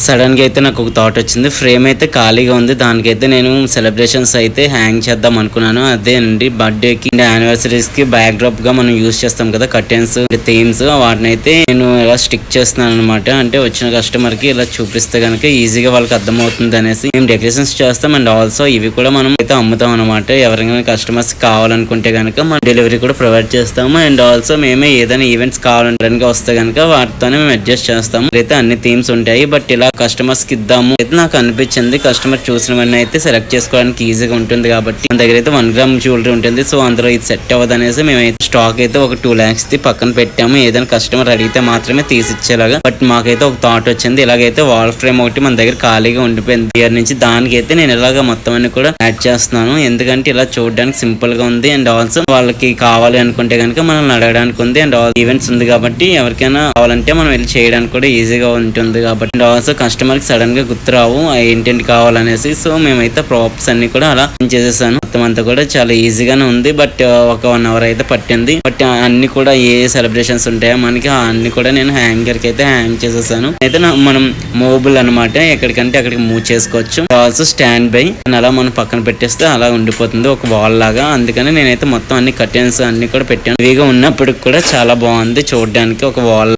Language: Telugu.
సడన్ గా అయితే నాకు ఒక థాట్ వచ్చింది. ఫ్రేమ్ అయితే ఖాళీగా ఉంది, దానికైతే నేను సెలబ్రేషన్స్ అయితే హ్యాంగ్ చేద్దాం అనుకున్నాను. అదే అండి బర్త్డే కి యానివర్సరీస్ కి బ్యాక్ డ్రాప్ గా మనం యూజ్ చేస్తాం కదా కర్టెన్స్, థీమ్స్, వాటిని అయితే నేను ఇలా స్టిక్ చేస్తున్నాను అనమాట. అంటే వచ్చిన కస్టమర్ కి ఇలా చూపిస్తే కనుక ఈజీగా వాళ్ళకి అర్థమవుతుంది అనేసి మేము డెకరేషన్స్ చేస్తాం. అండ్ ఆల్సో ఇవి కూడా మనం అయితే అమ్ముతాం అనమాట. ఎవరైనా కస్టమర్స్ కావాలనుకుంటే కనుక మనం డెలివరీ కూడా ప్రొవైడ్ చేస్తాము. అండ్ ఆల్సో మేమే ఏదైనా ఈవెంట్స్ కావాలని వస్తే కనుక వాటితోనే మేము అడ్జస్ట్ చేస్తాము. అయితే అన్ని థీమ్స్ ఉంటాయి, బట్ ఇలా కస్టమర్స్ కి ఇద్దాము అయితే నాకు అనిపించింది. కస్టమర్ చూసినవన్నీ అయితే సెలెక్ట్ చేసుకోవడానికి ఈజీగా ఉంటుంది కాబట్టి మన దగ్గర అయితే 1 గ్రామ్ జ్యువెలరీ ఉంటుంది. సో అందులో ఇది సెట్ అవ్వదు అనేసి మేమైతే స్టాక్ అయితే ఒక 2 lakhs ది పక్కన పెట్టాము. ఏదైనా కస్టమర్ అడిగితే మాత్రమే తీసిచ్చేలాగా. బట్ మాకైతే ఒక థాట్ వచ్చింది, ఇలాగైతే వాల్ ఫ్రేమ్ ఒకటి మన దగ్గర ఖాళీగా ఉండిపోయింది ఇయర్ నుంచి. దానికైతే నేను ఇలాగ మొత్తం అన్ని కూడా యాడ్ చేస్తున్నాను, ఎందుకంటే ఇలా చూడడానికి సింపుల్ గా ఉంది. అండ్ ఆల్సో వాళ్ళకి కావాలి అనుకుంటే కనుక మనల్ని అడగడానికి ఉంది. అండ్ ఈవెంట్స్ ఉంది కాబట్టి ఎవరికైనా కావాలంటే మనం వెళ్ళి చేయడానికి కూడా ఈజీగా ఉంటుంది కాబట్టి. అండ్ ఆల్సో కస్టమర్ కి సడన్ గా గుర్తురావు ఏంటంటే కావాలనేసి. సో మేమైతే ప్రాప్స్ అన్ని కూడా అలా చేసేసాను. మొత్తం అంతా కూడా చాలా ఈజీగానే ఉంది, బట్ ఒక 1 hour అయితే పట్టింది. బట్ అన్ని కూడా ఏ సెలబ్రేషన్స్ ఉంటాయో మనకి అన్ని కూడా నేను హ్యాంగర్ కి అయితే హ్యాంగ్ చేసేసాను. అయితే మనం మూవబుల్ అనమాట, ఎక్కడికంటే అక్కడికి మూవ్ చేసుకోవచ్చు. ఆల్సో స్టాండ్ బై అలా మనం పక్కన పెట్టేస్తే అలా ఉండిపోతుంది ఒక వాల్ లాగా. అందుకని నేనైతే మొత్తం అన్ని కర్టెన్స్ అన్ని కూడా పెట్టాను. ఇవిగా ఉన్నప్పటికి కూడా చాలా బాగుంది చూడడానికి, ఒక వాల్